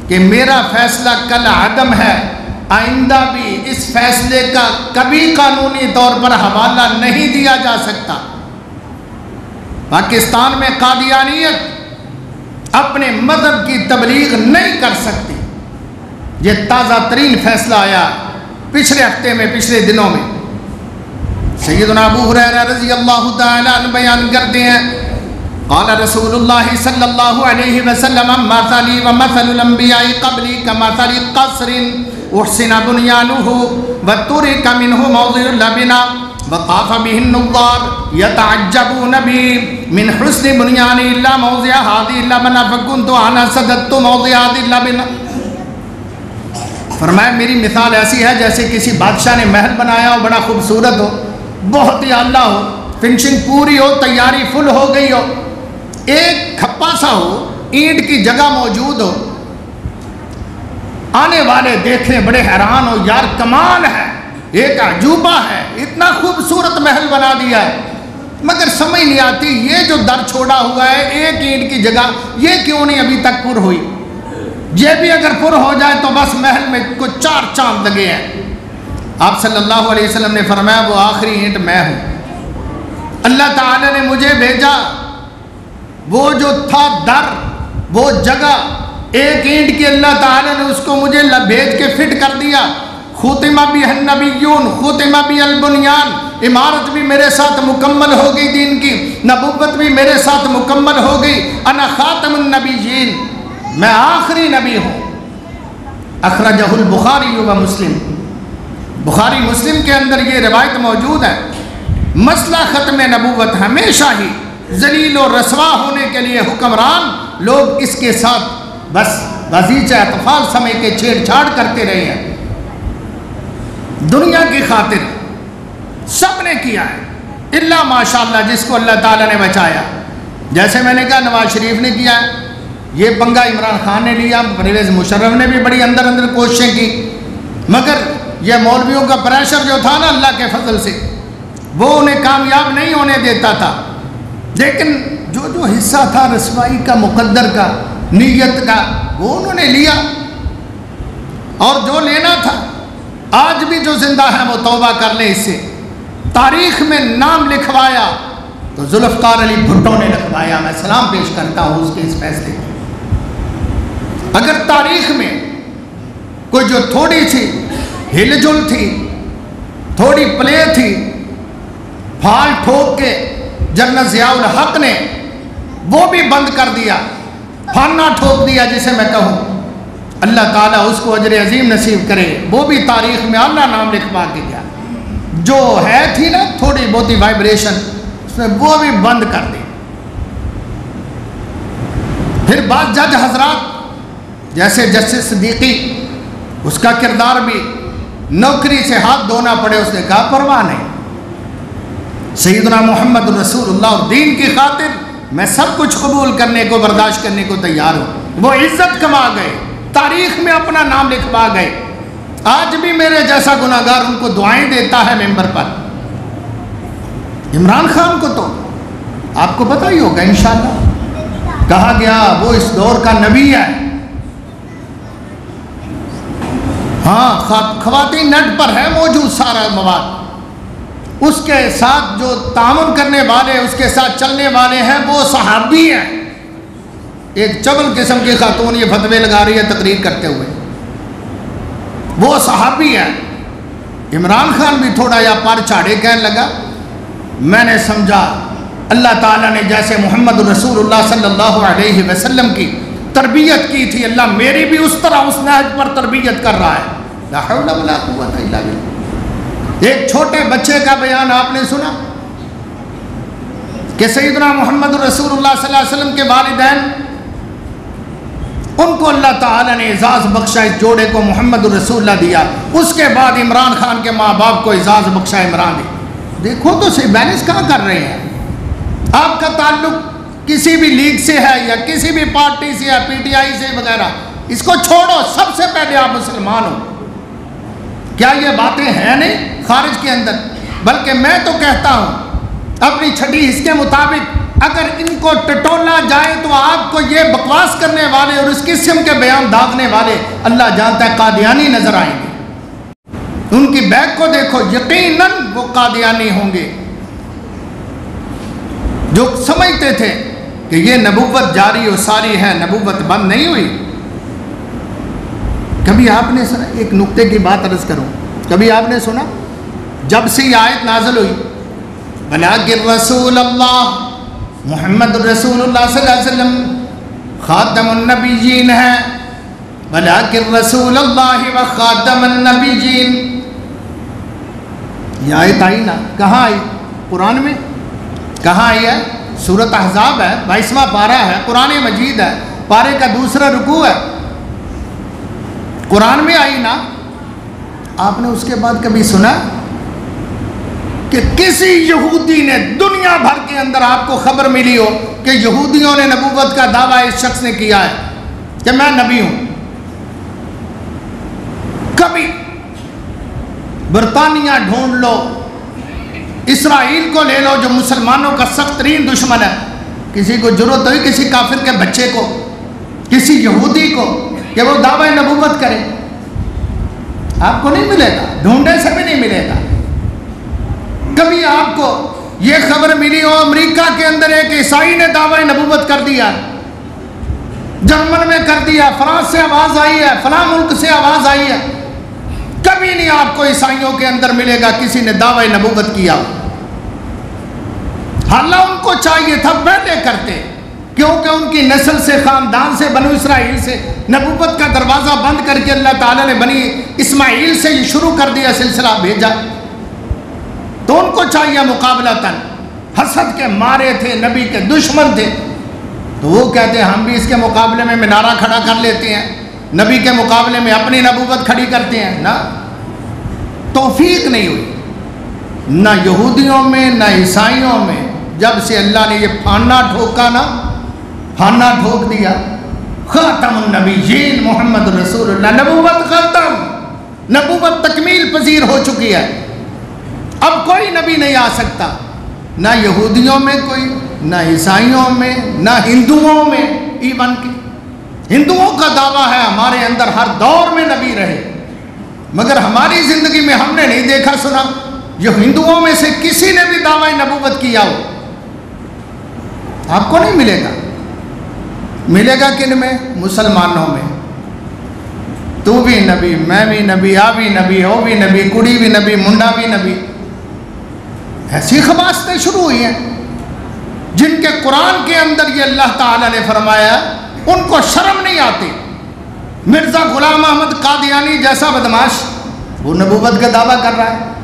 کہ میرا فیصلہ کل عدم ہے، آئندہ بھی اس فیصلے کا کبھی قانونی طور پر حوالہ نہیں دیا جا سکتا۔ پاکستان میں قادیانیت اپنے مذہب کی تبلیغ نہیں کر سکتی۔ یہ تازہ ترین فیصلہ آیا پچھلے ہفتے میں، پچھلے دنوں میں۔ سیدنا ابو ہریرہ رضی اللہ تعالیٰ عنہ بیان کرتے ہیں، قال رسول اللہ صلی اللہ علیہ وسلم مثلی ومثل الانبیاء قبلی کمثل قصر احسن بنیانہ وترک منہ موضع اللبنہ وطاف به النظار يتعجبون به من حسن بنیان الا موضع هذه اللبنہ فكنت انا سددت موضع هذه اللبنہ۔ فرمایا میری مثال ایسی ہے جیسے کسی بادشاہ نے محل بنایا ہو، بڑا خوبصورت ہو، بہت ہی اعلیٰ ہو، فنشنگ پوری ہو، تیاری فل ہو گئی ہو، ایک کھپا سا ہو، اینٹ کی جگہ موجود ہو، آنے والے دیکھیں بڑے حیران ہو، یار کمال ہے، ایک عجوبہ ہے، اتنا خوبصورت محل بنا دیا ہے، مگر سمجھ نہیں آتی یہ جو در چھوڑا ہوا ہے ایک اینٹ کی جگہ یہ کیوں نہیں ابھی تک پر ہوئی، یہ بھی اگر پر ہو جائے تو بس محل میں کوئی 4 چاند لگے ہیں۔ آپ صلی اللہ علیہ وسلم نے فرمایا وہ آخری اینٹ میں ہوں، اللہ تعالی نے مجھے بھیجا، وہ جو تھا در، وہ جگہ ایک اینٹ کی اللہ تعالی نے اس کو مجھے بھیج کے فٹ کر دیا۔ ختم بی النبیون ختم بی البنیان، عمارت بھی میرے ساتھ مکمل ہو گئی، دین کی نبوت بھی میرے ساتھ مکمل ہو گئی، انا خاتم النبیین، میں آخری نبی ہوں۔ اخرجہ البخاری و مسلم، بخاری مسلم کے اندر یہ روایت موجود ہے۔ مسئلہ ختم نبوت ہمیشہ ہی ذلیل و رسوا ہونے کے لیے حکمران لوگ اس کے ساتھ بس بازیچہ اطفال سمے کے چھیڑ چھاڑ کرتے رہے ہیں۔ دنیا کی خاطر سب نے کیا ہے، الا ماشاءاللہ جس کو اللہ تعالیٰ نے بچایا۔ جیسے میں نے کہا نواز شریف نے کیا ہے، یہ پنگا عمران خان نے لیا، پرویز مشرف نے بھی بڑی اندر اندر کوششیں کی، مگر یہ مولویوں کا پریشر جو تھا نا اللہ کے فضل سے وہ انہیں کامیاب نہیں ہونے دیتا تھا۔ لیکن جو حصہ تھا رسوائی کا، مقدر کا، نیت کا، وہ انہوں نے لیا، اور جو لینا تھا آج بھی جو زندہ ہے وہ توبہ کر لے اس سے۔ تاریخ میں نام لکھوایا تو ذوالفقار علی بھٹو نے لکھوایا، میں سلام پیش کرتا ہوں اس کے اس فیصلے کو۔ اگر تاریخ میں کوئی جو تھوڑی سی ہل جل تھی، تھوڑی پلے تھی، پھال ٹھوک کے جنرل ضیاء الحق نے وہ بھی بند کر دیا، پھانا ٹھوک دیا جسے میں کہوں، اللہ تعالیٰ اس کو اجر عظیم نصیب کرے، وہ بھی تاریخ میں اللہ نام لکھوا کے گیا۔ جو ہے تھی نا تھوڑی بہت وائبریشن، اس نے وہ بھی بند کر دی۔ پھر بعض جج حضرات جیسے جسٹس صدیقی، اس کا کردار بھی نوکری سے ہاتھ دھونا پڑے، اس نے کہا پرواہ نہیں، سیدنا محمد رسول اللہ اور دین کی خاطر میں سب کچھ قبول کرنے کو، برداشت کرنے کو تیار ہوں۔ وہ عزت کما گئے، تاریخ میں اپنا نام لکھوا گئے۔ آج بھی میرے جیسا گناہگار ان کو دعائیں دیتا ہے ممبر پر۔ عمران خان کو تو آپ کو پتہ ہی ہوگا انشاءاللہ، کہا گیا وہ اس دور کا نبی ہے۔ ہاں، خواتین نیٹ پر ہے موجود سارا مواد، اس کے ساتھ جو تعاون کرنے والے، اس کے ساتھ چلنے والے ہیں وہ صحابی ہیں۔ ایک چبل قسم کی خاتون یہ فتوے لگا رہی ہے تقریر کرتے ہوئے، وہ صحابی ہے۔ عمران خان بھی تھوڑا یا پر چاڑے کہنے لگا، میں نے سمجھا اللہ تعالیٰ نے جیسے محمد رسول اللہ صلی اللہ علیہ وسلم کی تربیت کی تھی، اللہ میری بھی اس طرح اس نہج پر تربیت کر رہا ہے۔ لا حول ولا قوت الا باللہ۔ ایک چھوٹے بچے کا بیان آپ نے سنا کہ سیدنا محمد رسول اللہ صلی اللہ علیہ وسلم کے والدین، ان کو اللہ تعالیٰ نے اعزاز بخشا، اس جوڑے کو محمد رسول اللہ دیا، اس کے بعد عمران خان کے ماں باپ کو اعزاز بخشا عمران دی۔ دیکھو تو صحیح بیلنس کہاں کر رہے ہیں؟ آپ کا تعلق کسی بھی لیگ سے ہے یا کسی بھی پارٹی سے یا پی ٹی آئی سے وغیرہ، اس کو چھوڑو، سب سے پہلے آپ مسلمان ہو۔ کیا یہ باتیں ہیں نہیں خارج کے اندر؟ بلکہ میں تو کہتا ہوں اپنی چھٹی حص کے مطابق اگر ان کو ٹٹولا جائے تو آپ کو یہ بکواس کرنے والے اور اس قسم کے بیان داغنے والے اللہ جانتا ہے قادیانی نظر آئیں گے۔ ان کی بیگ کو دیکھو، یقیناً وہ قادیانی ہوں گے جو سمجھتے تھے کہ یہ نبوت جاری و ساری ہے، نبوت بند نہیں ہوئی۔ کبھی آپ نے سنا، ایک نقطے کی بات عرض کروں، کبھی آپ نے سنا جب سے یہ آیت نازل ہوئی بلاغ رسول اللہ محمد رسول اللہ صلی اللہ علیہ وسلم خاتم النبیین ہے، بلاغ رسول اللہ و خاتم النبیین، یہ آیت آئی نا، کہاں آئی؟ قرآن میں۔ کہاں آئی ہے؟ سورۃ احزاب ہے، 22واں پارہ ہے، قرآن مجید ہے، پارے کا دوسرا رکوع ہے، قرآن میں آئی نا۔ آپ نے اس کے بعد کبھی سنا کہ کسی یہودی نے دنیا بھر کے اندر آپ کو خبر ملی ہو کہ یہودیوں نے نبوت کا دعویٰ اس شخص نے کیا ہے کہ میں نبی ہوں؟ کبھی برطانیہ ڈھونڈ لو، اسرائیل کو لے لو جو مسلمانوں کا سخت ترین دشمن ہے، کسی کو ضرورت ہوئی کسی کافر کے بچے کو، کسی یہودی کو کہ وہ دعویٰ نبوت کرے؟ آپ کو نہیں ملے گا، ڈھونڈے سے بھی نہیں ملے گا۔ کبھی آپ کو یہ خبر ملی ہو امریکہ کے اندر ایک عیسائی نے دعویٰ نبوت کر دیا، جرمن میں کر دیا، فرانس سے آواز آئی ہے، فلاں ملک سے آواز آئی ہے، کبھی نہیں آپ کو عیسائیوں کے اندر ملے گا کسی نے دعویٰ نبوت کیا۔ حالانکہ ان کو چاہیے تھا پہلے کرتے، کیونکہ ان کی نسل سے، خاندان سے، بنو اسرائیل سے نبوت کا دروازہ بند کر کے اللہ تعالیٰ نے بنی اسماعیل سے یہ شروع کر دیا، سلسلہ بھیجا، تو ان کو چاہیے مقابلتاً، حسد کے مارے تھے، نبی کے دشمن تھے، تو وہ کہتے ہیں ہم بھی اس کے مقابلے میں منارہ کھڑا کر لیتے ہیں، نبی کے مقابلے میں اپنی نبوت کھڑی کرتے ہیں. نہ توفیق نہیں ہوئی، نہ یہودیوں میں نہ عیسائیوں میں. جب سے اللہ نے یہ پھانا ٹھوکا نا، پھانا ٹھوک دیا، خاتم النبیین محمد رسول اللہ، نبوت ختم، نبوت تکمیل پذیر ہو چکی ہے. اب کوئی نبی نہیں آ سکتا، نہ یہودیوں میں کوئی، نہ عیسائیوں میں، نہ ہندوؤں میں. ایون کہ ہندوؤں کا دعویٰ ہے ہمارے اندر ہر دور میں نبی رہے، مگر ہماری زندگی میں ہم نے نہیں دیکھا سنا یہ ہندوؤں میں سے کسی نے بھی دعویٰ نبوت کیا ہو. آپ کو نہیں ملے گا. ملے گا کن میں؟ مسلمانوں میں. تو بھی نبی، میں بھی نبی، آ بھی نبی، او بھی نبی، کڑی بھی نبی، منڈا بھی نبی. ایسی خباستیں شروع ہوئی ہیں جن کے قرآن کے اندر یہ اللہ تعالیٰ نے فرمایا ان کو شرم نہیں آتی. مرزا غلام احمد قادیانی جیسا بدماش وہ نبوت کا دعویٰ کر رہا ہے.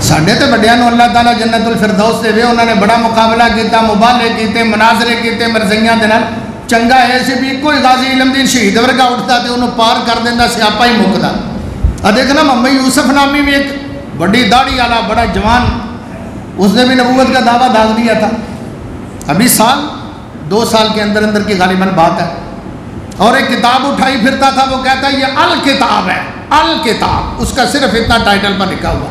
ساڈے تے بڑیاں نو اللہ تعالیٰ جنت الفردوس دے وے، انہوں نے بڑا مقابلہ کیتا، مبالغے کیتے، مناظرے کیتے مرزیاں دے نال. چنگا ہے سی بھی کوئی غازی علم دین شہید ورگا اٹھتا تے انہوں پار کر دینا، سیاپا ہی مکدا. دیکھنا محمد یوسف نامی بھی ایک بڑی داڑھی والا بڑا جوان، اس نے بھی نبوت کا دعویٰ داغ دیا تھا. ابھی سال 2 سال کے اندر اندر کی غالباً بات ہے. اور ایک کتاب اٹھائی پھرتا تھا، وہ کہتا ہے یہ الکتاب ہے، الکتاب، اس کا صرف اتنا ٹائٹل پر لکھا ہوا،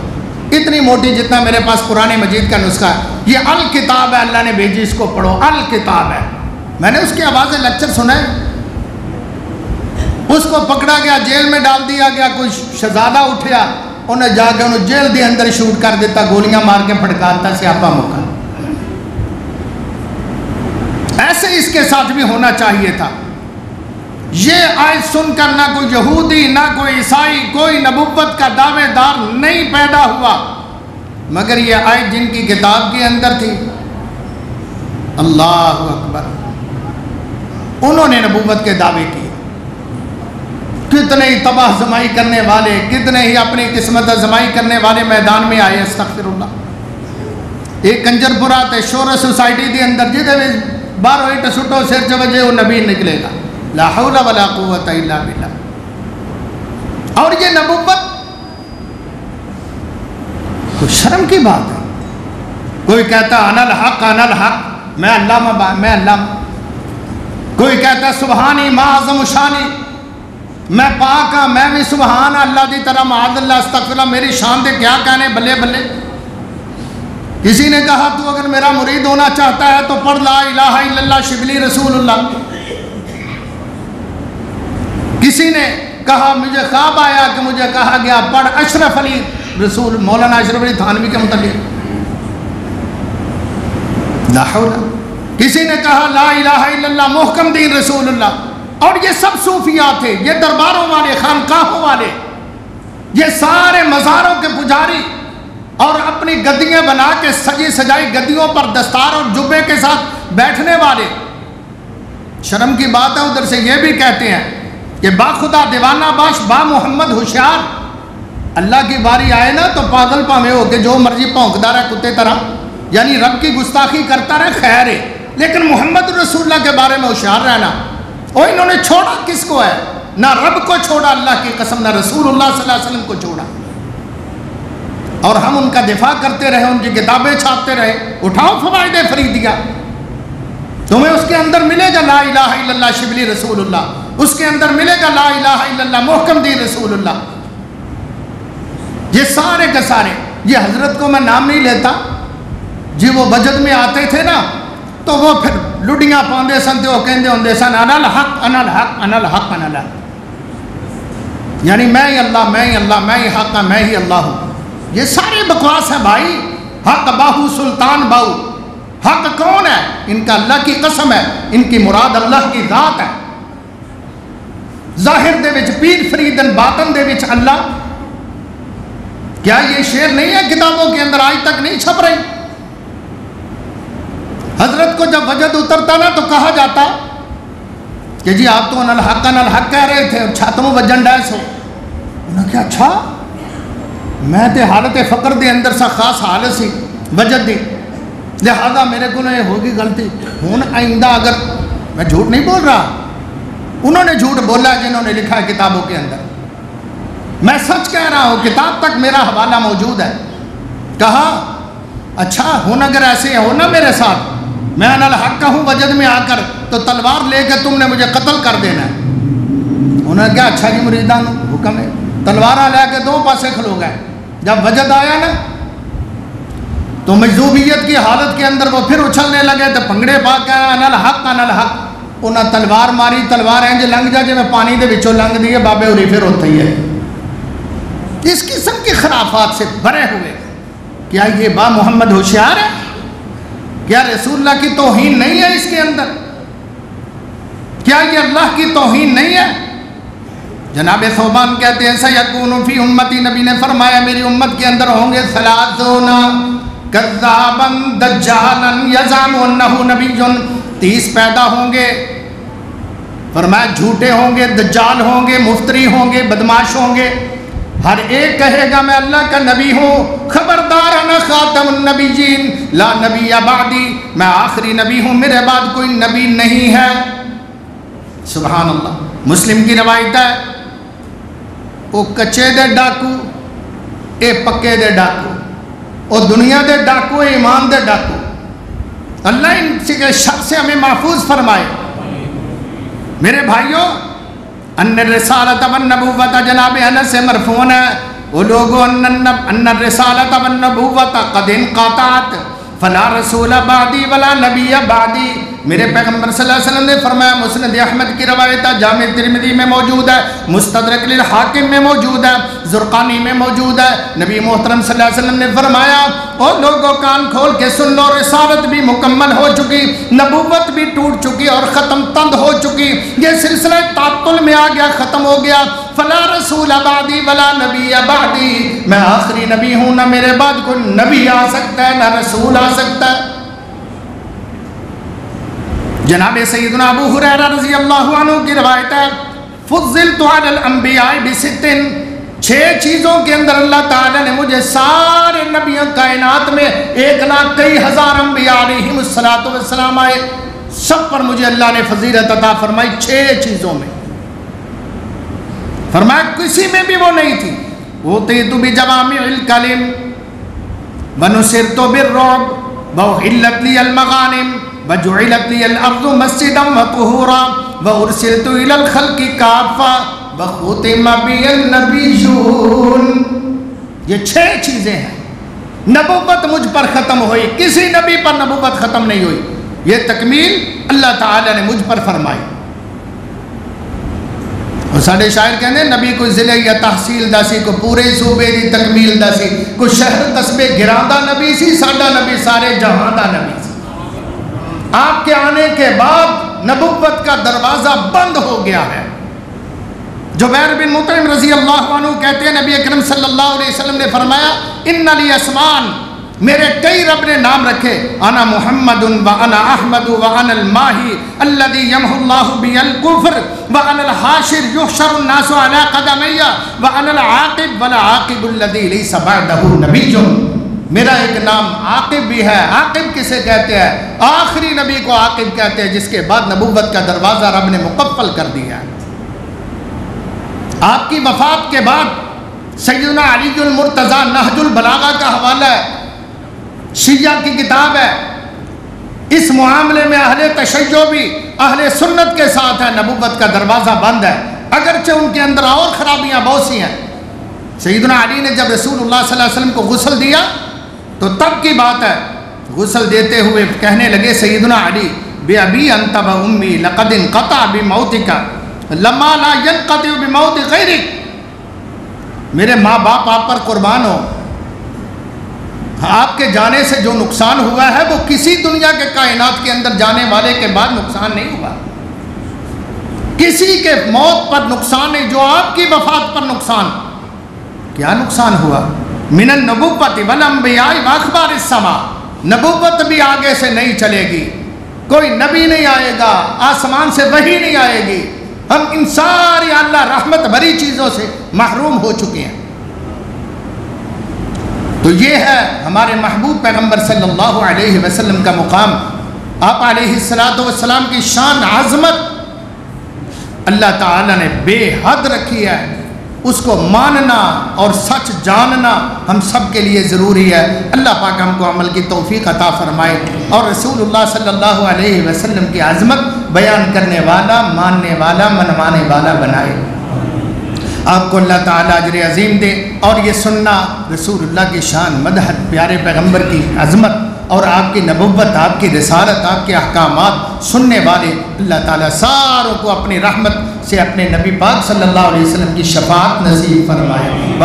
اتنی موٹی جتنا میرے پاس قرآن مجید کا نسخہ ہے. یہ الکتاب ہے، اللہ نے بھیجی، اس کو پڑھو، الکتاب ہے. میں نے اس کی آواز لیکچر سنا ہے. اس کو پکڑا گیا، جیل میں ڈال دیا گیا. کوئی شہزادہ اٹھیا، انہیں جا کے انہوں جیل دے اندر شوٹ کر دیتا، گولیاں مار کے پھٹکارتا، سیاپا موقع. ایسے اس کے ساتھ بھی ہونا چاہیے تھا. یہ آیت سن کر نہ کوئی یہودی نہ کوئی عیسائی کوئی نبوت کا دعوے دار نہیں پیدا ہوا، مگر یہ آیت جن کی کتاب کے اندر تھی، اللہ اکبر، انہوں نے نبوت کے دعوے کیے. کتنے ہی تباہ زمائی کرنے والے، کتنے ہی اپنی قسمت زمائی کرنے والے میدان میں آئے. استغفر اللہ. ایک کنجر پورا تے شورا سوسائٹی دے اندر جدے بھی باہر ہوئی ٹسوٹو سر چ وجے وہ نبی نکلے گا. لا حول ولا قوت الا باللہ. اور یہ نبوت کوئی شرم کی بات ہے. کوئی کہتا انا الحق، انا الحق، میں علامہ، میں علامہ. کوئی کہتا سبحانی ما اعظم شانی، میں پاک ہاں، میں بھی سبحان اللہ دی طرح، معاذ اللہ، استغفر اللہ، میری شان دے کیا کہنے، بلے بلے. کسی نے کہا تو اگر میرا مرید ہونا چاہتا ہے تو پڑھ لا الہ الا اللہ شبلی رسول اللہ. کسی نے کہا مجھے خواب آیا کہ مجھے کہا گیا پڑھ اشرف علی رسول، مولانا اشرف علی تھانوی کے متعلق. لا حول. کسی نے کہا لا الہ الا اللہ محکم دین رسول اللہ. اور یہ سب صوفیات تھے، یہ درباروں والے، خانقاہوں والے، یہ سارے مزاروں کے پجاری، اور اپنی گدیاں بنا کے سجی سجائی گدیوں پر دستار اور جبے کے ساتھ بیٹھنے والے. شرم کی بات ہے. ادھر سے یہ بھی کہتے ہیں کہ با خدا دیوانہ باش، با محمد ہوشیار. اللہ کی باری آئے نا تو پاگل پامے ہو کے جو مرضی پونکدا رہے کتے طرح، یعنی رب کی گستاخی کرتا رہے، خیر ہے، لیکن محمد رسول اللہ کے بارے میں ہوشیار رہنا. اور انہوں نے چھوڑا کس کو ہے؟ نہ رب کو چھوڑا اللہ کی قسم، نہ رسول اللہ صلی اللہ علیہ وسلم کو چھوڑا. اور ہم ان کا دفاع کرتے رہے، ان کی کتابیں چھاپتے رہے. اٹھاؤ فوائد فریدیہ، تمہیں اس کے اندر ملے گا لا الہ الا اللہ شبلی رسول اللہ، اس کے اندر ملے گا لا الہ الا اللہ محکم دین رسول اللہ. یہ سارے کے سارے، یہ حضرت کو میں نام نہیں لیتا جی، وہ بجد میں آتے تھے نا تو وہ پھر لڈیاں پاندے سن تے وہ کہندے ہوندے سن انا الحق، انا الحق، انا الحق، انا الحق، یعنی میں ہی اللہ، میں ہی اللہ، میں ہی حق ہوں، میں ہی اللہ ہوں. یہ سارے بکواس ہے بھائی. حق باہو سلطان باہو. حق کون ہے؟ ان کا اللہ کی قسم ہے، ان کی مراد اللہ کی ذات ہے. ظاہر دے وچ پیر فریدن، باطن دے وچ اللہ. کیا یہ شعر نہیں ہے کتابوں کے اندر، آج تک نہیں چھپ رہی؟ جب وجد اترتا نا تو کہا جاتا کہ جی آپ تو انل حق کہہ رہے تھے، چھاتموں وجن ڈیس ہو. انہوں نے کہا اچھا میں تے حالت فقر دے اندر سا خاص حالت سی وجد دی، لہذا میرے کو یہ ہوگی غلطی. ہوں آئندہ اگر میں جھوٹ نہیں بول رہا، انہوں نے جھوٹ بولا جنہوں نے لکھا ہے کتابوں کے اندر، میں سچ کہہ رہا ہوں، کتاب تک میرا حوالہ موجود ہے. کہا اچھا ہوں اگر ایسے ہونا میرے ساتھ، میں انل حق کا ہوں وجد میں آ کر، تو تلوار لے کے تم نے مجھے قتل کر دینا ہے. انہوں نے کہا اچھا جی مریدان حکم ہے. تلوار لے کے دو پاسے کھلو گئے. جب وجد آیا نا تو مجذوبیت کی حالت کے اندر وہ پھر اچھلنے لگے، تو پنگڑے پا کے انل حق انل حق. انہیں تلوار ماری، تلوار ہے جی لنگ جا جی میں پانی دے وچوں لنگ دیے بابے ہوری پھر ہوتا ہی ہے. اس قسم کی خرافات سے بھرے ہوئے. کیا یہ با محمد ہوشیار ہے؟ کیا رسول اللہ کی توہین نہیں ہے اس کے اندر؟ کیا یہ اللہ کی توہین نہیں ہے؟ جناب ثوبان کہتے ہیں سیکون فی امتی، نبی نے فرمایا میری امت کے اندر ہوں گے ثلاثون کذابا دجالا یزعم انہ نبی، 30 پیدا ہوں گے. فرمایا جھوٹے ہوں گے، دجال ہوں گے، مفتری ہوں گے، بدماش ہوں گے. ہر ایک کہے گا میں اللہ کا نبی ہوں. خبردار انا خاتم النبیین لا نبی بعدی، میں آخری نبی ہوں، میرے بعد کوئی نبی نہیں ہے. سبحان اللہ. مسلم کی روایت ہے وہ کچے دے ڈاکو اے پکے دے ڈاکو، او دنیا دے ڈاکو اے ایمان دے ڈاکو. اللہ ان کے شر سے ہمیں محفوظ فرمائے. میرے بھائیوں، ان الرسالۃ والنبوۃ، جناب انس سے مرفوع ہے وہ لوگوں ان الرسالۃ والنبوۃ قد انقطعت فلا رسول بعدی ولا نبی بعدی. میرے پیغمبر صلی اللہ علیہ وسلم نے فرمایا، مسند احمد کی روایت ہے، جامع ترمذی میں موجود ہے، مستدرک للحاکم میں موجود ہے، زرقانی میں موجود ہے. نبی محترم صلی اللہ علیہ وسلم نے فرمایا او لوگوں کان کھول کے سن لو، رسالت بھی مکمل ہو چکی، نبوت بھی ٹوٹ چکی اور ختم تند ہو چکی. یہ سلسلہ تعطل میں آ گیا، ختم ہو گیا. فلا رسول بعدی ولا نبی بعدی، میں آخری نبی ہوں، نہ میرے بعد کوئی نبی آ سکتا ہے نہ رسول آ سکتا ہے. جناب سیدنا ابو ہریرہ رضی اللہ عنہ کی روایت ہے فضلت علی الانبیاء بست، 6 چیزوں کے اندر اللہ تعالیٰ نے مجھے سارے نبیوں کائنات میں 1,00,000 کئی ہزار انبیاء علیہم السلام آئے، سب پر مجھے اللہ نے فضیلت عطا فرمائی 6 چیزوں میں. فرمایا کسی میں بھی وہ نہیں تھی. اوتیت بجوامع الکلم ونصرت بالرعب وأحلت لي المغانم وجعلت لي الأرض مسجدا وطهورا وأرسلت إلى الخلق كافة وختم بي النبيون. یہ 6 چیزیں ہیں. نبوت مجھ پر ختم ہوئی، کسی نبی پر نبوت ختم نہیں ہوئی. یہ تکمیل اللہ تعالی نے مجھ پر فرمائی. اور ساڑھے شاعر کہنے نبی کوئی ضلع یا تحصیل دا سی، کو پورے صوبے دی تکمیل دا سی، کوئی شہر قصبے گراندہ نبی سی، ساڈا نبی سارے جہاں دا نبی سی. آپ کے آنے کے بعد نبوت کا دروازہ بند ہو گیا ہے. جبیر بن مطعم رضی اللہ عنہ کہتے ہیں نبی اکرم صلی اللہ علیہ وسلم نے فرمایا ان لی اسمان، میرے کئی رب نے نام رکھے، انا محمد وانا احمد وانا الماہی الذی یمحو اللہ بی الکفر وانا الحاشر یحشر الناس علی قدمی وانا العاقب والعاقب الذی لیس بعدہ نبی. میرا ایک نام عاقب بھی ہے. عاقب کسے کہتے ہیں؟ آخری نبی کو عاقب کہتے ہیں جس کے بعد نبوت کا دروازہ رب نے مقفل کر دیا ہے. آپ کی وفات کے بعد سیدنا علی المرتضیٰ نہج البلاغہ کا حوالہ ہے، شیعہ کی کتاب ہے. اس معاملے میں اہل تشیع بھی اہل سنت کے ساتھ ہے. نبوت کا دروازہ بند ہے، اگرچہ ان کے اندر اور خرابیاں بہت سی ہیں. سیدنا علی نے جب رسول اللہ صلی اللہ علیہ وسلم کو غسل دیا تو تب کی بات ہے، غسل دیتے ہوئے کہنے لگے سیدنا علی بے ابی انت و امی لقد انقطع بموتک لما لا ينقطع بموت غیرک. میرے ماں باپ آپ پر قربان ہو، آپ کے جانے سے جو نقصان ہوا ہے وہ کسی دنیا کے کائنات کے اندر جانے والے کے بعد نقصان نہیں ہوا. کسی کے موت پر نقصان نہیں، جو آپ کی وفات پر نقصان. کیا نقصان ہوا؟ من النبوت والانبیاء واخبار السماء، نبوت بھی آگے سے نہیں چلے گی، کوئی نبی نہیں آئے گا، آسمان سے وحی نہیں آئے گی، ہم ان ساری اللہ رحمت بھری چیزوں سے محروم ہو چکے ہیں۔ تو یہ ہے ہمارے محبوب پیغمبر صلی اللہ علیہ وسلم کا مقام۔ آپ علیہ السلام کی شان عظمت اللہ تعالیٰ نے بے حد رکھی ہے، اس کو ماننا اور سچ جاننا ہم سب کے لیے ضروری ہے۔ اللہ پاک ہم کو عمل کی توفیق عطا فرمائے اور رسول اللہ صلی اللہ علیہ وسلم کی عظمت بیان کرنے والا، ماننے والا، منوانے والا بنائے۔ آپ کو اللہ تعالیٰ اجر عظیم دے۔ اور یہ سننا رسول اللہ کی شان، مدحت، پیارے پیغمبر کی عظمت اور آپ کی نبوت، آپ کی رسالت، آپ کے احکامات سننے والے اللہ تعالیٰ ساروں کو اپنی رحمت سے اپنے نبی پاک صلی اللہ علیہ وسلم کی شفاعت نصیب فرمائے۔